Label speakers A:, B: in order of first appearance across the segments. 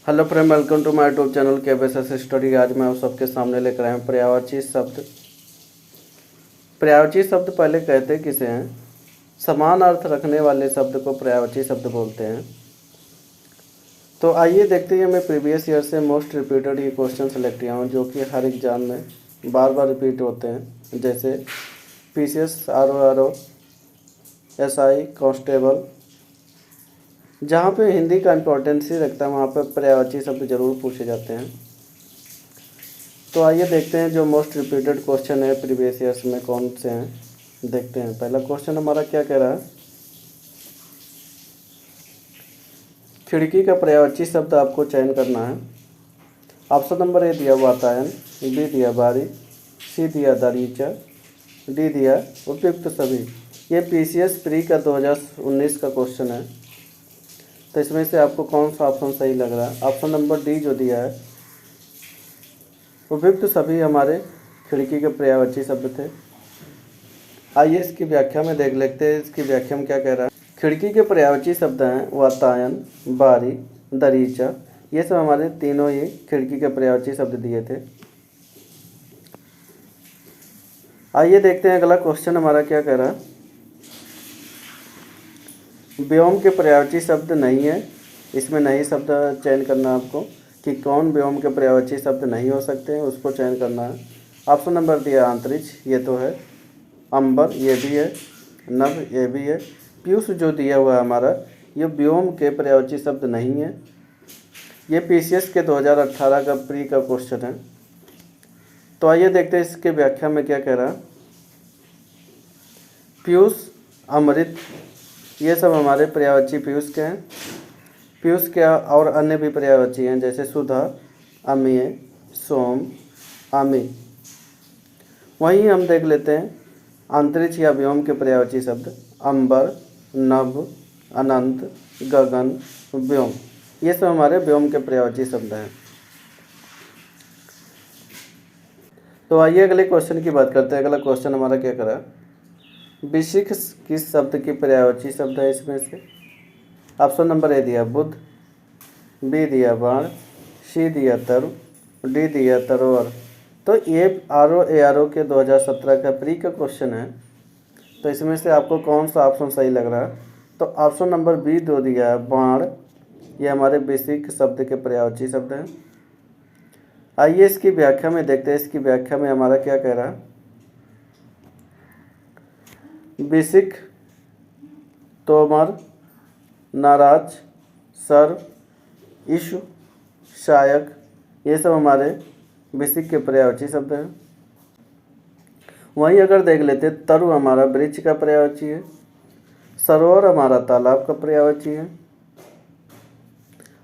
A: Hello friend, welcome to my YouTube channel KBSS study. आज मैं आप सबके सामने लेकर आया हूँ पर्यायवाची शब्द। पर्यायवाची शब्द पहले कहते किसे हैं? समान अर्थ रखने वाले शब्द को पर्यायवाची शब्द बोलते हैं। तो आइए देखते हैं, मैं प्रीवियस ईयर से मोस्ट रिपीटेड ये क्वेश्चन सेलेक्ट किया हूँ जो कि हर एग्जाम में बार बार रिपीट होते हैं, जैसे PCS, RO, SI, कांस्टेबल। जहाँ पे हिंदी का इम्पोर्टेंस ही रखता है वहाँ पर पर्यायवाची शब्द जरूर पूछे जाते हैं। तो आइए देखते हैं जो मोस्ट रिपीटेड क्वेश्चन है प्रीवियस ईयर्स में कौन से हैं। देखते हैं पहला क्वेश्चन हमारा क्या कह रहा है। खिड़की का पर्यायवाची शब्द आपको चयन करना है। ऑप्शन नंबर ए दिया वातायन, बी दिया बारी, सी दिया दरीचा, डी दिया उपयुक्त सभी। ये PCS प्री का 2019 का क्वेश्चन है। तो इसमें से आपको कौन सा ऑप्शन सही लग रहा है? ऑप्शन नंबर डी जो दिया है, उपयुक्त सभी हमारे खिड़की के पर्यायवाची शब्द थे। आइए इसकी व्याख्या में देख लेते हैं, इसकी व्याख्या में क्या कह रहा है। खिड़की के पर्यायवाची शब्द हैं वातायन, बारी, दरीचा। ये सब हमारे तीनों ही खिड़की के पर्यायवाची शब्द दिए थे। आइए देखते हैं अगला क्वेश्चन हमारा क्या कह रहा है। व्योम के पर्यायवाची शब्द नहीं है, इसमें नहीं शब्द चयन करना है आपको कि कौन व्योम के पर्यायवाची शब्द नहीं हो सकते हैं, उसको चयन करना है। ऑप्शन नंबर दिया अंतरिक्ष, ये तो है। अंबर, ये भी है। नभ, ये भी है। पीयूष जो दिया हुआ है हमारा, ये व्योम के पर्यायवाची शब्द नहीं है। ये PCS के 2018 का प्री का क्वेश्चन है। तो आइए देखते हैं इसके व्याख्या में क्या कह रहा है। पीयूष, अमृत, ये सब हमारे पर्यायवाची पीयूष के हैं। पीयूष के और अन्य भी पर्यायवाची हैं, जैसे सुधा, अमीय, सोम, आमी। वहीं हम देख लेते हैं अंतरिक्ष या व्योम के पर्यायवाची शब्द। अंबर, नभ, अनंत, गगन, व्योम। ये सब हमारे व्योम के पर्यायवाची शब्द हैं। तो आइए अगले क्वेश्चन की बात करते हैं। अगला क्वेश्चन हमारा क्या करा। विशिख किस शब्द की पर्यायवाची शब्द है इसमें से? ऑप्शन नंबर ए दिया बुध, बी दिया बाण, सी दिया तरु, डी दिया तरोवर। तो ये RO के 2017 का प्री का क्वेश्चन है। तो इसमें से आपको कौन सा ऑप्शन सही लग रहा है? तो ऑप्शन नंबर बी दो दिया है बाण, ये हमारे विशिख शब्द के पर्यायवाची शब्द हैं। आइए इसकी व्याख्या में देखते हैं, इसकी व्याख्या में हमारा क्या कह रहा है। विशिख, तोमर, नाराज, सर, ईशु, शायक, ये सब हमारे विशिख के पर्यायवाची शब्द हैं। वहीं अगर देख लेते तरु हमारा वृक्ष का पर्यायवाची है। सरोवर हमारा तालाब का पर्यायवाची है।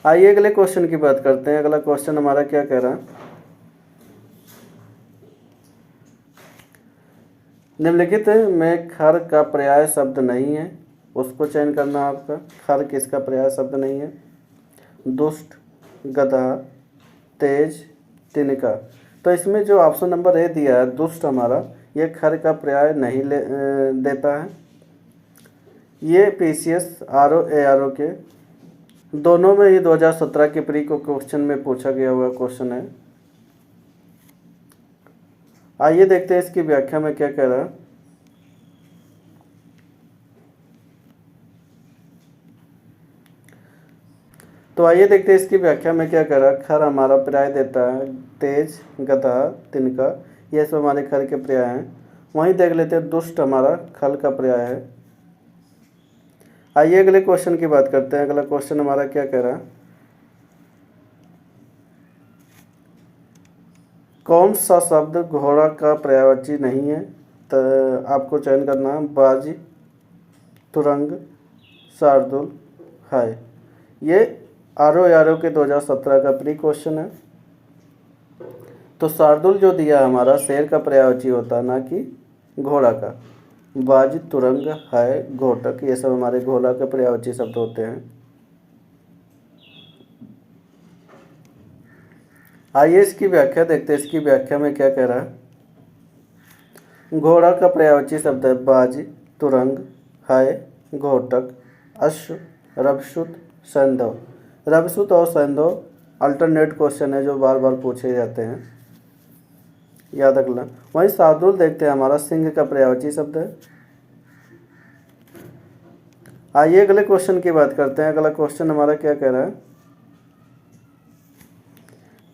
A: आइए अगले क्वेश्चन की बात करते हैं। अगला क्वेश्चन हमारा क्या कह रहा है। निम्नलिखित में खर का पर्याय शब्द नहीं है, उसको चयन करना है आपका। खर किसका पर्याय शब्द नहीं है? दुष्ट, गधा, तेज, तिनका। तो इसमें जो ऑप्शन नंबर ए दिया है दुष्ट हमारा, ये खर का पर्याय नहीं देता है। ये PCS RO के दोनों में ही 2017 के प्री को क्वेश्चन में पूछा गया हुआ क्वेश्चन है। आइए देखते हैं इसकी व्याख्या में क्या कह रहा है। तो आइए देखते हैं इसकी व्याख्या में क्या कह रहा है। खर हमारा पर्याय देता है तेज, गधा, तिनका, ये सब हमारे खर के पर्याय हैं। वहीं देख लेते हैं दुष्ट हमारा खल का पर्याय है। आइए अगले क्वेश्चन की बात करते हैं। अगला क्वेश्चन हमारा क्या कह रहा है। कौन सा शब्द घोड़ा का पर्यायवाची नहीं है? तो आपको चयन करना है। बाजी, तुरंग, शार्दुल, है। ये RO के 2017 का प्री क्वेश्चन है। तो शार्दुल जो दिया हमारा शेर का पर्यायवाची होता है, ना कि घोड़ा का। बाज, तुरंग, है, घोटक, ये सब हमारे घोड़ा के पर्यायवाची शब्द होते हैं। आइए इसकी व्याख्या देखते हैं, इसकी व्याख्या में क्या कह रहा है। घोड़ा का पर्यायवाची शब्द है बाज, तुरंग, है, घोटक, अश्व, रवसुत, सैंधव। रवसुत और सैंधव अल्टरनेट क्वेश्चन है जो बार बार पूछे जाते हैं, याद रखना। वहीं शार्दुल देखते हैं हमारा सिंह का पर्यायवाची शब्द है। आइए अगले क्वेश्चन की बात करते हैं। अगला क्वेश्चन हमारा क्या कह रहा है,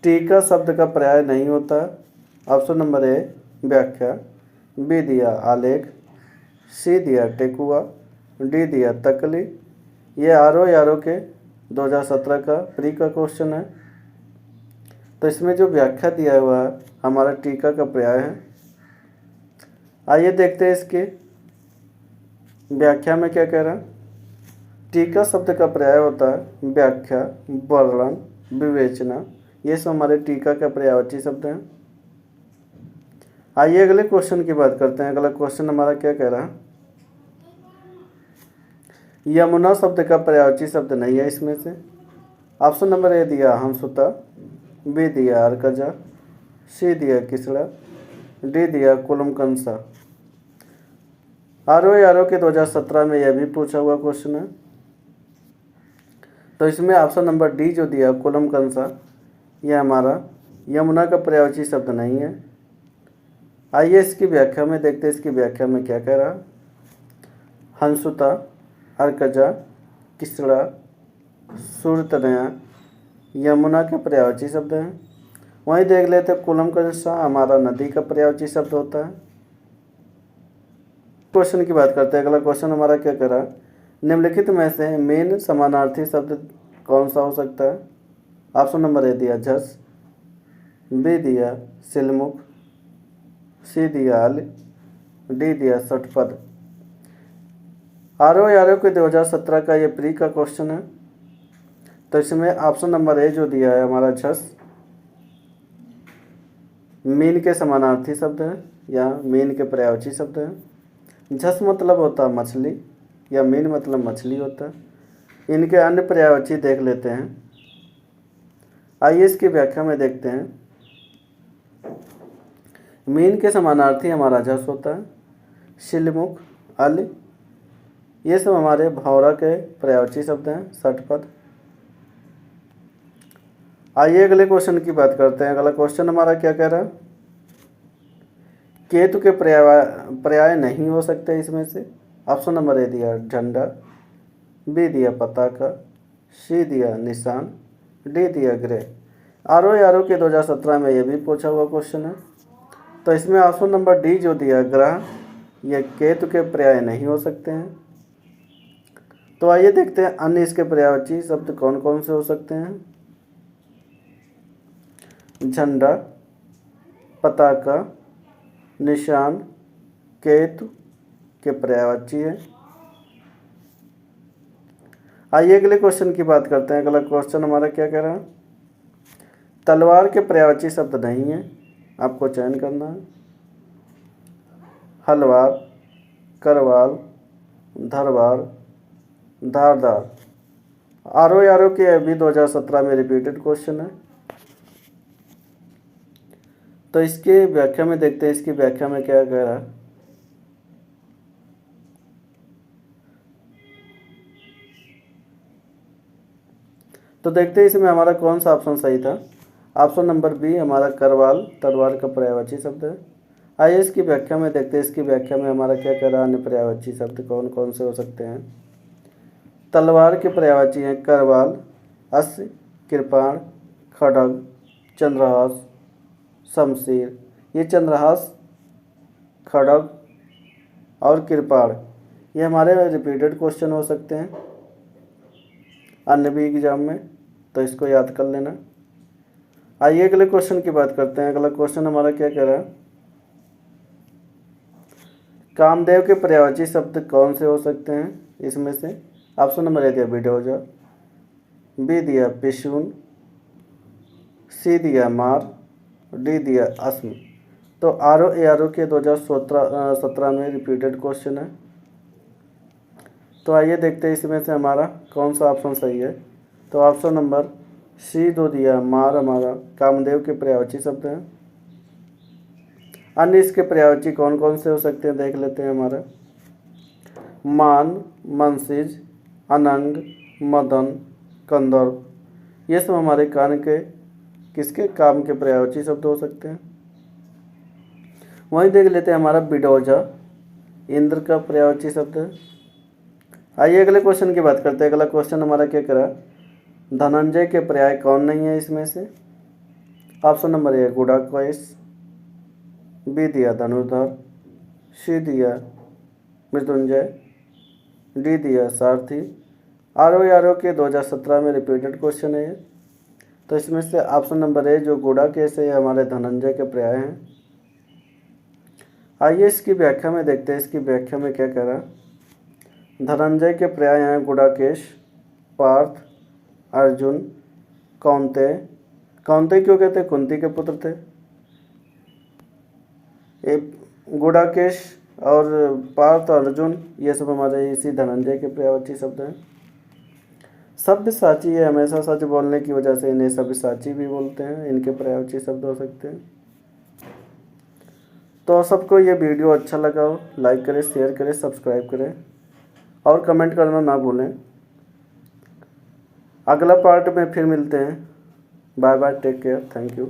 A: टीका शब्द का पर्याय नहीं होता। ऑप्शन नंबर ए व्याख्या, बी दिया आलेख, सी दिया टेकुआ, डी दिया तकली। ये आर के 2017 का प्री का क्वेश्चन है। तो इसमें जो व्याख्या दिया हुआ है हमारा टीका का पर्याय है। आइए देखते हैं इसके व्याख्या में क्या कह रहा है। टीका शब्द का पर्याय होता है व्याख्या, वर्णन, विवेचना। ये सब हमारे टीका का पर्यायवाची शब्द हैं। आइए अगले क्वेश्चन की बात करते हैं। अगला क्वेश्चन हमारा क्या कह रहा है, यमुना शब्द का पर्यायवाची शब्द नहीं है इसमें से। ऑप्शन नंबर ए दिया हंसुता, बी दिया अर्कजा, सी दिया किसड़ा, डी दिया कुलमकंसा। आर के 2017 में यह भी पूछा हुआ क्वेश्चन है। तो इसमें ऑप्शन नंबर डी जो दिया कुलमकंसा, यह हमारा यमुना का पर्यायवाची शब्द नहीं है। आइए इसकी व्याख्या में देखते हैं इसकी व्याख्या में क्या कह रहा। हंसुता, अर्कजा, किसड़ा, सूरतनया यमुना के पर्यायवाची शब्द हैं। वहीं देख लेते हैं कुलमकंसा हमारा नदी का पर्यायवाची शब्द होता है। क्वेश्चन की बात करते हैं। अगला क्वेश्चन हमारा क्या कह रहा है, निम्नलिखित में से मेन समानार्थी शब्द कौन सा हो सकता है। ऑप्शन नंबर ए दिया झस, बी दिया सिलमुख, सी दिया अल, डी दिया षटपद। आर के 2017 का ये प्री का क्वेश्चन है। तो इसमें ऑप्शन नंबर ए जो दिया है हमारा झस मीन के समानार्थी शब्द है या मीन के पर्यायवाची शब्द है। झस मतलब होता है मछली या मीन मतलब मछली होता है। इनके अन्य पर्यायवाची देख लेते हैं। आइए इसकी व्याख्या में देखते हैं। मीन के समानार्थी हमारा झस होता है, शिलमुख, अल, ये सब हमारे भौरा के पर्यायवाची शब्द हैं, षटपद। आइए अगले क्वेश्चन की बात करते हैं। अगला क्वेश्चन हमारा क्या कह रहा है, केतु के पर्याय नहीं हो सकते इसमें से। ऑप्शन नंबर ए दिया झंडा, बी दिया पताका, सी दिया निशान, डी दिया ग्रह। आर के 2017 में यह भी पूछा हुआ क्वेश्चन है। तो इसमें ऑप्शन नंबर डी जो दिया ग्रह, यह केतु के पर्याय नहीं हो सकते हैं। तो आइए देखते हैं अन्य इसके पर्यायवाची शब्द कौन कौन से हो सकते हैं। झंडा, पताका, निशान, केतु के पर्यायवाची है। आइए अगले क्वेश्चन की बात करते हैं। अगला क्वेश्चन हमारा क्या कह रहा है, तलवार के पर्यायवाची शब्द नहीं है, आपको चयन करना है। हलवार, करवाल, धरवार, धारदार। आर के अभी 2017 में रिपीटेड क्वेश्चन है। तो इसके व्याख्या में देखते हैं इसकी व्याख्या में क्या कह रहा है। तो देखते हैं इसमें हमारा कौन सा ऑप्शन सही था। ऑप्शन नंबर बी हमारा करवाल तलवार का पर्यायवाची शब्द है। आइए इसकी व्याख्या में देखते हैं इसकी व्याख्या में हमारा क्या कह रहा है, अन्य पर्यायवाची शब्द कौन कौन से हो सकते हैं। तलवार के पर्यायवाची हैं करवाल, अश्व, कृपाण, खड्ग, चंद्रहास, शमशीर। ये चंद्रहास, खड्ग और कृपाण ये हमारे रिपीटेड क्वेश्चन हो सकते हैं अन्य भी एग्जाम में, तो इसको याद कर लेना। आइए अगले क्वेश्चन की बात करते हैं। अगला क्वेश्चन हमारा क्या कह रहा है, कामदेव के पर्यायवाची शब्द कौन से हो सकते हैं इसमें से। ऑप्शन नंबर ए दिया बिडोजा, बी दिया पिशून, सी दिया मार, डी दिया अस्म। तो आर के 2017 में रिपीटेड क्वेश्चन है। तो आइए देखते हैं इसमें से हमारा कौन सा ऑप्शन सही है। तो ऑप्शन नंबर सी दो दिया मार हमारा कामदेव के पर्यायवाची शब्द हैं। अन्य इसके पर्यायवाची कौन कौन से हो सकते हैं देख लेते हैं। हमारा मान, मनसिज, अनंग, मदन, कंदर्प ये सब हमारे कान के किसके काम के पर्यायवाची शब्द हो सकते हैं। वहीं देख लेते हैं हमारा बिडोजा इंद्र का पर्यायवाची शब्द है। आइए अगले क्वेश्चन की बात करते हैं। अगला क्वेश्चन हमारा क्या करा, धनंजय के पर्याय कौन नहीं है इसमें से। Option number A Gudakesh, B दिया धनुर्धर, सी दिया मृत्युंजय, डी दिया सारथी। आरओ के 2017 में रिपीटेड क्वेश्चन है ये। तो इसमें से ऑप्शन नंबर ए जो गुडाकेश है हमारे धनंजय के पर्याय हैं। आइए इसकी व्याख्या में देखते हैं, इसकी व्याख्या में क्या कह रहा। धनंजय के पर्याय हैं गुडाकेश, पार्थ, अर्जुन, कौंतेय। कौंतेय क्यों कहते हैं, कुंती के पुत्र थे। गुडाकेश और पार्थ और अर्जुन ये सब हमारे इसी धनंजय के पर्यायवाची शब्द हैं। सब्यसाची है, हमेशा सच बोलने की वजह से इन्हें सब्यसाची भी बोलते हैं, इनके पर्यायवाची शब्द हो सकते हैं। तो सबको ये वीडियो अच्छा लगा हो लाइक करें, शेयर करें, सब्सक्राइब करें और कमेंट करना ना भूलें। अगला पार्ट में फिर मिलते हैं। Bye bye, take care, thank you.